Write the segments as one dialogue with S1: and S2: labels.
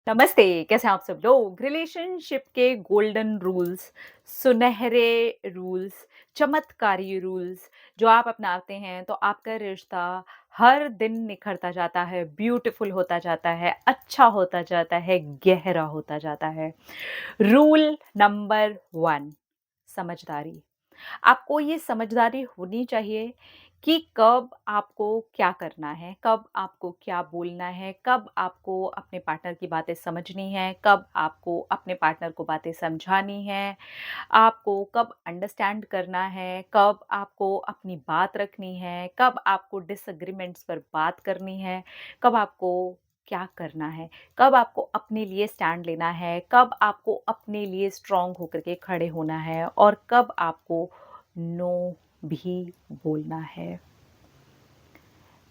S1: नमस्ते, कैसे हैं आप सब लोग? रिलेशनशिप के गोल्डन रूल्स, सुनहरे रूल्स, चमत्कारी रूल्स जो आप अपनाते हैं तो आपका रिश्ता हर दिन निखरता जाता है, ब्यूटीफुल होता जाता है, अच्छा होता जाता है, गहरा होता जाता है। रूल नंबर 1 समझदारी। आपको ये समझदारी होनी चाहिए कि कब आपको क्या करना है, कब आपको क्या बोलना है, कब आपको अपने पार्टनर की बातें समझनी है, कब आपको अपने पार्टनर को बातें समझानी है, आपको कब अंडरस्टैंड करना है, कब आपको अपनी बात रखनी है, कब आपको डिसएग्रीमेंट्स पर बात करनी है, कब आपको क्या करना है, कब आपको अपने लिए स्टैंड लेना है, कब आपको अपने लिए स्ट्रॉन्ग होकर के खड़े होना है और कब आपको नो भी बोलना है।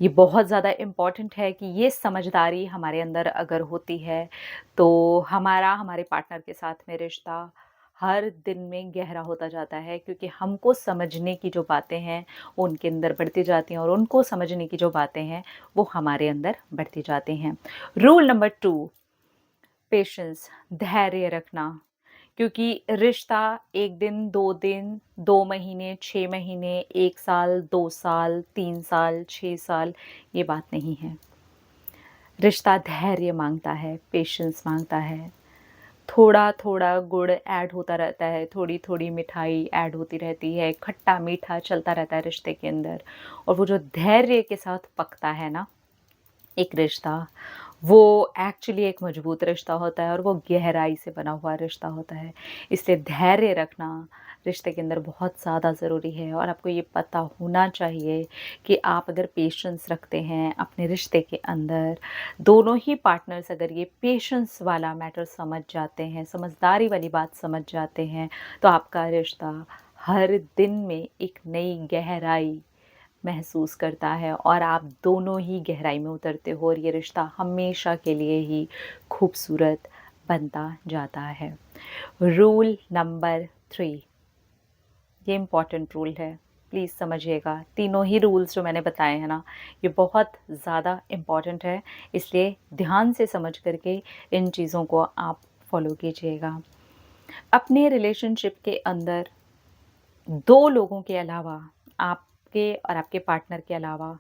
S1: ये बहुत ज़्यादा इम्पॉर्टेंट है कि ये समझदारी हमारे अंदर अगर होती है, तो हमारा हमारे पार्टनर के साथ में रिश्ता हर दिन में गहरा होता जाता है क्योंकि हमको समझने की जो बातें हैं, वो उनके अंदर बढ़ती जाती हैं और उनको समझने की जो बातें हैं, वो हमारे अंदर बढ़ती जाती हैं। रूल नंबर 2 पेशेंस, धैर्य रखना। क्योंकि रिश्ता 1 दिन, 2 दिन, 2 महीने, 6 महीने, 1 साल, 2 साल, 3 साल, 6 साल ये बात नहीं है। रिश्ता धैर्य माँगता है, पेशेंस माँगता है। थोड़ा-थोड़ा गुड़ ऐड होता रहता है, थोड़ी-थोड़ी मिठाई ऐड होती रहती है, खट्टा-मीठा चलता रहता है रिश्ते के अंदर और वो जो धैर्य के साथ पकता है ना एक रिश्ता, वो एक्चुअली एक मजबूत रिश्ता होता है और वो गहराई से बना हुआ रिश्ता होता है। इसलिए धैर्य रखना रिश्ते के अंदर बहुत ज़्यादा ज़रूरी है और आपको ये पता होना चाहिए कि आप अगर पेशेंस रखते हैं अपने रिश्ते के अंदर, दोनों ही पार्टनर्स अगर ये पेशेंस वाला मैटर समझ जाते हैं, समझदारी वाली बात समझ जाते हैं, तो आपका रिश्ता हर दिन में एक नई गहराई महसूस करता है और आप दोनों ही गहराई में उतरते हो और ये रिश्ता हमेशा के लिए ही खूबसूरत बनता जाता है। रूल नंबर 3 ये इम्पोर्टेंट रूल है, प्लीज़ समझिएगा। तीनों ही रूल्स जो मैंने बताए हैं ना, ये बहुत ज़्यादा इम्पोर्टेंट है, इसलिए ध्यान से समझ कर के इन चीज़ों को आप फ़ॉलो कीजिएगा। अपने रिलेशनशिप के अंदर 2 लोगों के अलावा, आपके और आपके पार्टनर के अलावा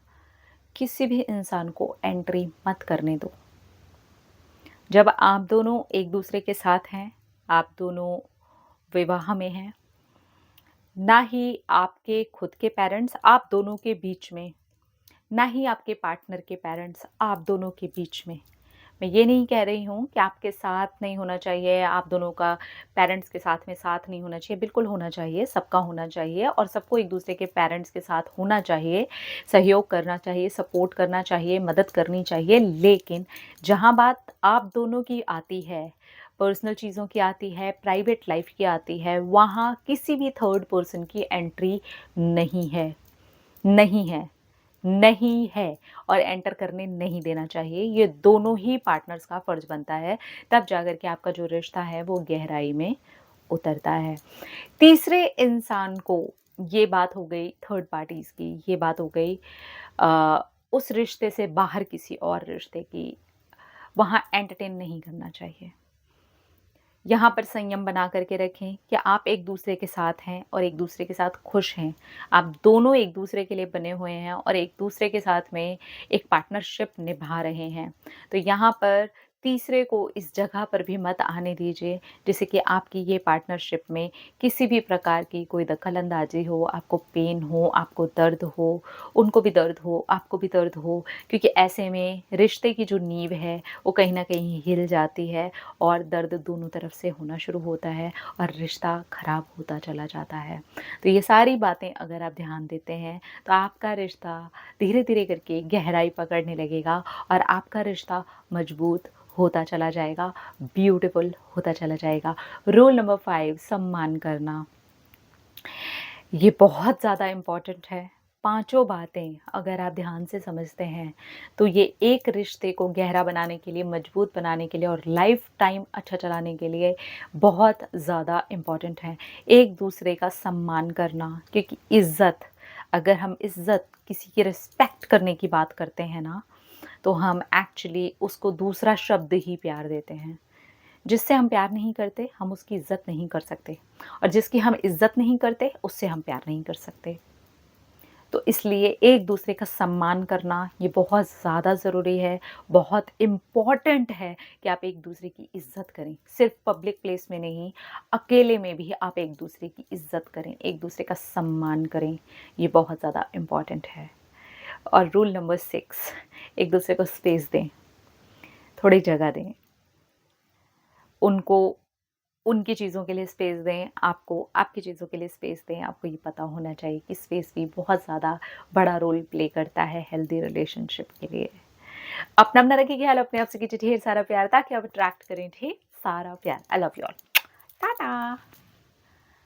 S1: किसी भी इंसान को एंट्री मत करने दो। जब आप दोनों एक-दूसरे के साथ हैं, आप दोनों विवाह में हैं, ना ही आपके खुद के पेरेंट्स आप दोनों के बीच में, ना ही आपके पार्टनर के पेरेंट्स आप दोनों के बीच में। मैं ये नहीं कह रही हूँ कि आपके साथ नहीं होना चाहिए, आप दोनों का पेरेंट्स के साथ में साथ नहीं होना चाहिए, बिल्कुल होना चाहिए, सबका होना चाहिए और सबको एक-दूसरे के पेरेंट्स के साथ होना चाहिए, सहयोग करना चाहिए, सपोर्ट करना चाहिए, मदद करनी चाहिए। लेकिन जहाँ बात आप दोनों की आती है, पर्सनल चीज़ों की आती है, प्राइवेट लाइफ़ की आती है, वहाँ किसी भी थर्ड पर्सन की एंट्री नहीं है, नहीं है। नहीं है और एंटर करने नहीं देना चाहिए। ये दोनों ही पार्टनर्स का फ़र्ज़ बनता है, तब जाकर के आपका जो रिश्ता है वो गहराई में उतरता है। तीसरे इंसान को ये बात हो गई थर्ड पार्टीज़ की, ये बात हो गई उस रिश्ते से बाहर किसी और रिश्ते की, वहाँ एंटरटेन नहीं करना चाहिए। यहाँ पर संयम बना कर के रखें कि आप एक-दूसरे के साथ हैं और एक-दूसरे के साथ खुश हैं। आप दोनों एक-दूसरे के लिए बने हुए हैं और एक-दूसरे के साथ में एक पार्टनरशिप निभा रहे हैं। तो यहाँ पर तीसरे को इस जगह पर भी मत आने दीजिए, जिससे कि आपकी ये पार्टनरशिप में किसी भी प्रकार की कोई दखल-अंदाज़ी हो, आपको पेन हो, आपको दर्द हो, उनको भी दर्द हो, आपको भी दर्द हो। क्योंकि ऐसे में रिश्ते की जो नींव है, वो कहीं न कहीं हिल जाती है और दर्द दोनों तरफ से होना शुरू होता है और रिश्ता ख़राब होता चला जाता है। तो ये सारी बातें अगर आप ध्यान देते हैं, तो आपका रिश्ता धीरे-धीरे करके गहराई पकड़ने लगेगा और आपका रिश्ता मजबूत होता चला जाएगा, ब्यूटीफुल होता चला जाएगा। रूल नंबर 5 सम्मान करना। ये बहुत ज़्यादा इम्पोर्टेंट है। पाँचों बातें अगर आप ध्यान से समझते हैं, तो ये एक रिश्ते को गहरा बनाने के लिए, मजबूत बनाने के लिए और लाइफ़ टाइम अच्छा चलाने के लिए बहुत ज़्यादा इम्पोर्टेंट है। एक-दूसरे का सम्मान करना क्योंकि इज़्ज़त अगर हम इज़्ज़त किसी की रिस्पेक्ट करने की बात करते हैं ना, तो हम एक्चुअली उसको दूसरा शब्द ही प्यार देते हैं। जिससे हम प्यार नहीं करते, हम उसकी इज़्ज़त नहीं कर सकते और जिसकी हम इज़्ज़त नहीं करते, उससे हम प्यार नहीं कर सकते। तो इसलिए एक-दूसरे का सम्मान करना ये बहुत ज़्यादा ज़रूरी है, बहुत इम्पोर्टेंट है कि आप एक-दूसरे की इज़्ज़त करें। सिर्फ़ पब्लिक प्लेस में नहीं, अकेले में भी आप एक-दूसरे की इज़्ज़त करें, एक-दूसरे का सम्मान करें, ये बहुत ज़्यादा इम्पोर्टेंट है। और रूल नंबर 6 एक-दूसरे को स्पेस दें, थोड़ी जगह दें। उनको उनकी चीज़ों के लिए स्पेस दें, आपको आपकी चीज़ों के लिए स्पेस दें। आपको ये पता होना चाहिए कि स्पेस भी बहुत ज़्यादा बड़ा रोल प्ले करता है हेल्दी रिलेशनशिप के लिए। अपना-अपना रखिए ख़्याल, अपने आप से कीजिए ढेर सारा प्यार ताकि आप अट्रैक्ट करें ढेर सारा प्यार। I love you all. Tata.